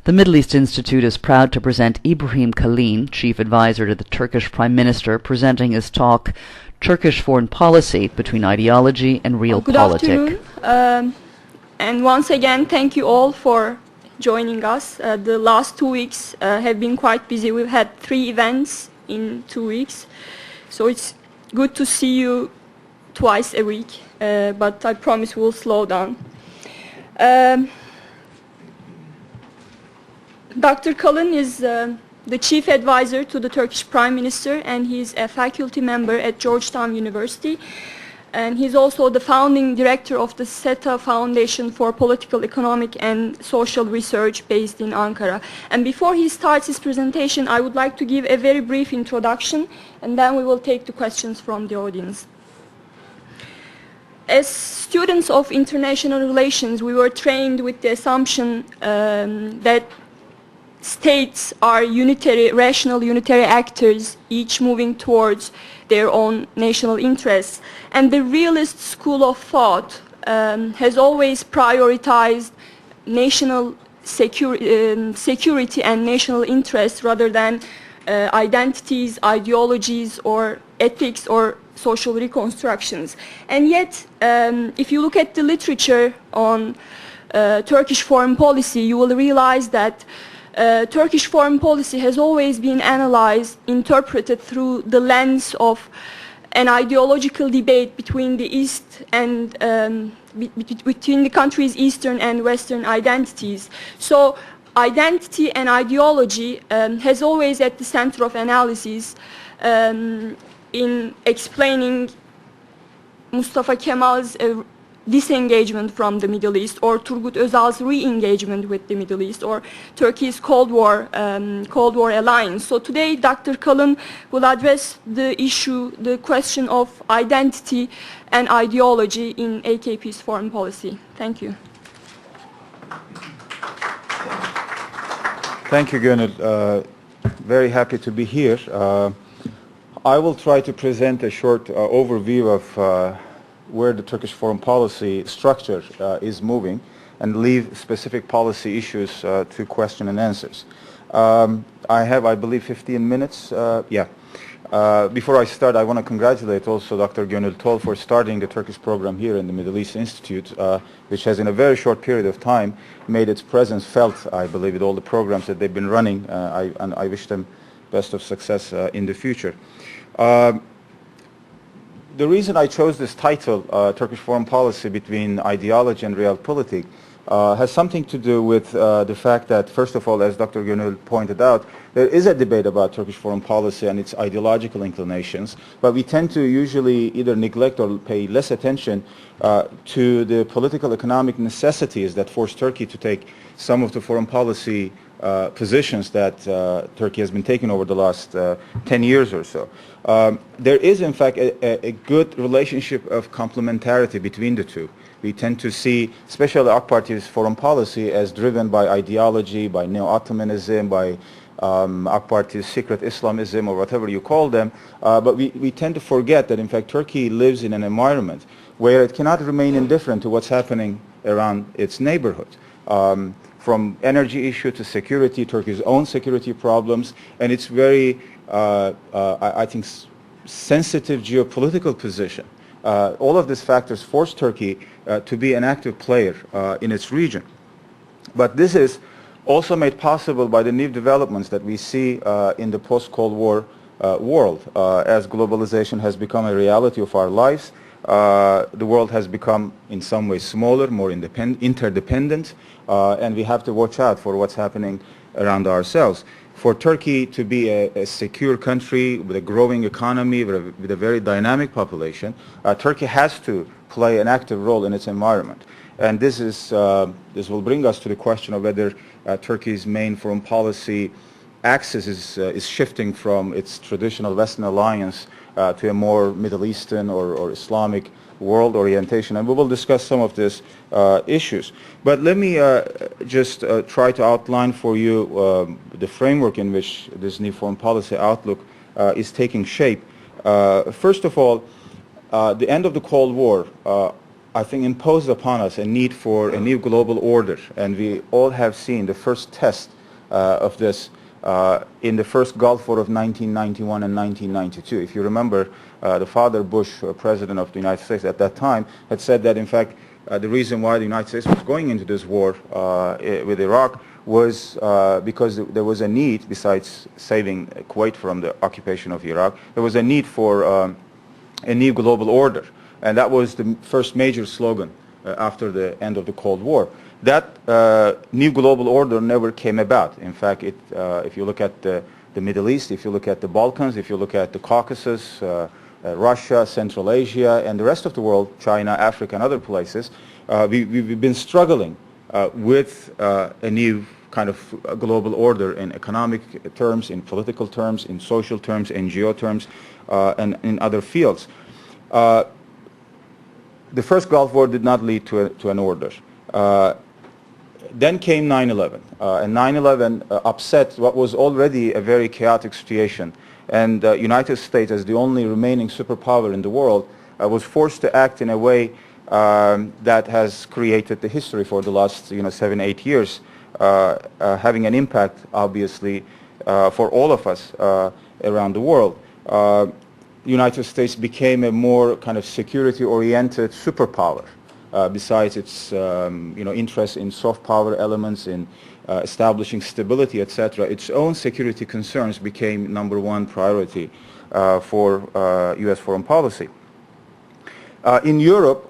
The Middle East Institute is proud to present Ibrahim Kalin, Chief Advisor to the Turkish Prime Minister, presenting his talk, Turkish Foreign Policy Between Ideology and Realpolitik. Good afternoon, and once again, thank you all for joining us. The last 2 weeks have been quite busy. We've had 3 events in 2 weeks, so it's good to see you twice a week, but I promise we'll slow down. Dr. Kalin is the Chief Advisor to the Turkish Prime Minister, and he's a faculty member at Georgetown University. And he's also the founding director of the SETA Foundation for Political, Economic and Social Research based in Ankara. And before he starts his presentation, I would like to give a very brief introduction, and then we will take the questions from the audience. As students of international relations, we were trained with the assumption that states are unitary, rational unitary actors, each moving towards their own national interests. And the realist school of thought has always prioritized national security and national interests rather than identities, ideologies, or ethics or social reconstructions. And yet, if you look at the literature on Turkish foreign policy, you will realize that Turkish foreign policy has always been analyzed, interpreted through the lens of an ideological debate between the East and between the country's Eastern and Western identities. So identity and ideology has always at the center of analysis in explaining Mustafa Kemal's disengagement from the Middle East, or Turgut Özal's re-engagement with the Middle East, or Turkey's Cold War alliance. So today, Dr. Kalin will address the issue, the question of identity and ideology in AKP's foreign policy. Thank you. Thank you, Gönül. Very happy to be here. I will try to present a short overview of where the Turkish foreign policy structure is moving, and leave specific policy issues to question and answers. I have, I believe, 15 minutes. Before I start, I want to congratulate also Dr. Gönül Tol for starting the Turkish program here in the Middle East Institute, which has in a very short period of time made its presence felt, I believe, with all the programs that they've been running, and I wish them best of success in the future. The reason I chose this title, Turkish Foreign Policy Between Ideology and Realpolitik, has something to do with the fact that, first of all, as Dr. Gönül pointed out, there is a debate about Turkish foreign policy and its ideological inclinations, but we tend to usually either neglect or pay less attention to the political economic necessities that force Turkey to take some of the foreign policy positions that Turkey has been taking over the last 10 years or so. There is, in fact, a good relationship of complementarity between the two. We tend to see, especially AK Parti's foreign policy, as driven by ideology, by neo-Ottomanism, by AK Parti's secret Islamism, or whatever you call them, but we tend to forget that, in fact, Turkey lives in an environment where it cannot remain indifferent to what's happening around its neighborhood. From energy issue to security, Turkey's own security problems, and its very, I think, sensitive geopolitical position. All of these factors force Turkey to be an active player in its region. But this is also made possible by the new developments that we see in the post-Cold War world. As globalization has become a reality of our lives, the world has become in some ways smaller, more interdependent, and we have to watch out for what's happening around ourselves. For Turkey to be a secure country with a growing economy, with a very dynamic population, Turkey has to play an active role in its environment. And this will bring us to the question of whether Turkey's main foreign policy axis is shifting from its traditional Western alliance to a more Middle Eastern or Islamic world orientation, and we will discuss some of these issues. But let me just try to outline for you the framework in which this new foreign policy outlook is taking shape. First of all, the end of the Cold War I think, imposed upon us a need for a new global order, and we all have seen the first test of this in the first Gulf War of 1991 and 1992. If you remember, the father Bush, president of the United States at that time, had said that, in fact, the reason why the United States was going into this war with Iraq was because there was a need, besides saving Kuwait from the occupation of Iraq, there was a need for a new global order. And that was the first major slogan after the end of the Cold War. That new global order never came about. In fact, if you look at the Middle East, if you look at the Balkans, if you look at the Caucasus, Russia, Central Asia, and the rest of the world, China, Africa, and other places, we've been struggling with a new kind of global order in economic terms, in political terms, in social terms, NGO terms, and in other fields. The first Gulf War did not lead to an order. Then came 9/11, and 9/11 upset what was already a very chaotic situation. And the United States, as the only remaining superpower in the world, was forced to act in a way that has created the history for the last 7, 8 years, having an impact, obviously, for all of us around the world. The United States became a more kind of security-oriented superpower. Besides its interest in soft power elements, in establishing stability, etc., its own security concerns became #1 priority for U.S. foreign policy. In Europe,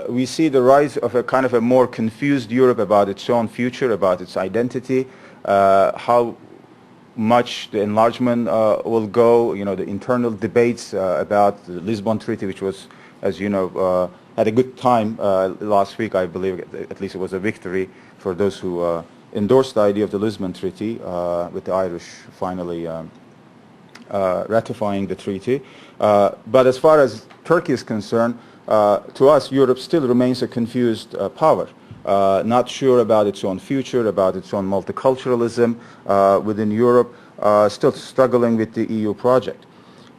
we see the rise of a kind of a more confused Europe about its own future, about its identity, how much the enlargement will go, the internal debates about the Lisbon Treaty, which was, as you know, had a good time last week. I believe at least it was a victory for those who endorsed the idea of the Lisbon Treaty, with the Irish finally ratifying the treaty. But as far as Turkey is concerned, to us, Europe still remains a confused power. Not sure about its own future, about its own multiculturalism within Europe, still struggling with the EU project.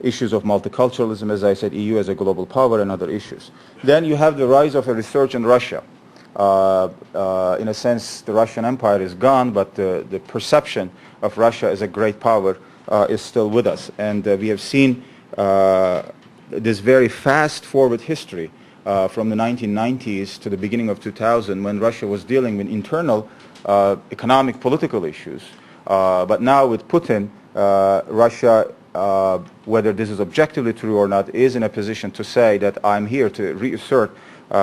Issues of multiculturalism, as I said, EU as a global power, and other issues. Then you have the rise of a resurgent Russia. In a sense, the Russian Empire is gone, but the perception of Russia as a great power is still with us. And we have seen this very fast-forward history from the 1990s to the beginning of 2000, when Russia was dealing with internal economic, political issues. But now with Putin, Russia, whether this is objectively true or not, is in a position to say that I'm here to reassert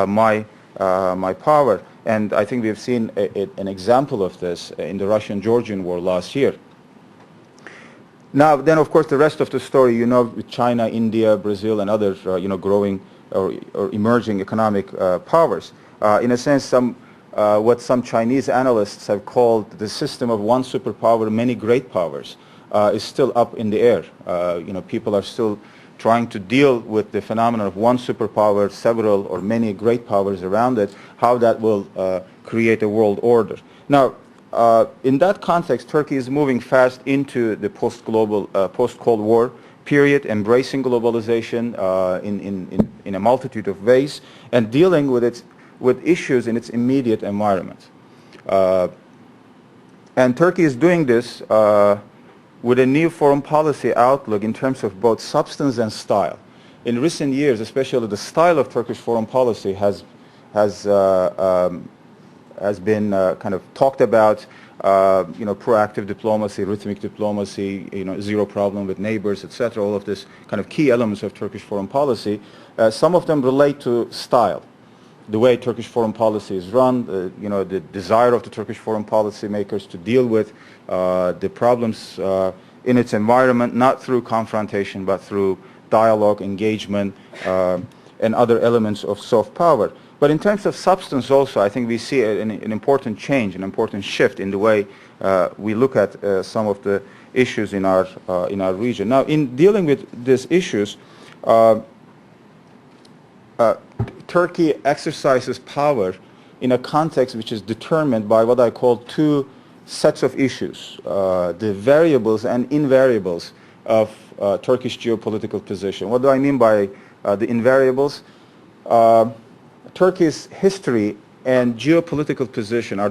my power. And I think we have seen an example of this in the Russian-Georgian war last year. Now, then, of course, the rest of the story, with China, India, Brazil, and other, growing or emerging economic powers. In a sense, what some Chinese analysts have called the system of one superpower, many great powers, is still up in the air. People are still trying to deal with the phenomenon of one superpower, several or many great powers around it, how that will create a world order. Now, in that context, Turkey is moving fast into the post-Cold War period, embracing globalization in a multitude of ways, and dealing with issues in its immediate environment. And Turkey is doing this with a new foreign policy outlook in terms of both substance and style. In recent years, especially the style of Turkish foreign policy has been kind of talked about, proactive diplomacy, rhythmic diplomacy, zero problem with neighbors, etc. All of this kind of key elements of Turkish foreign policy. Some of them relate to style, the way Turkish foreign policy is run, the desire of the Turkish foreign policy makers to deal with the problems in its environment, not through confrontation, but through dialogue, engagement, and other elements of soft power. But in terms of substance also, I think we see an important change, an important shift in the way we look at some of the issues in our region. Now, in dealing with these issues, Turkey exercises power in a context which is determined by what I call two sets of issues, the variables and invariables of Turkish geopolitical position. What do I mean by the invariables? Turkey's history and geopolitical position are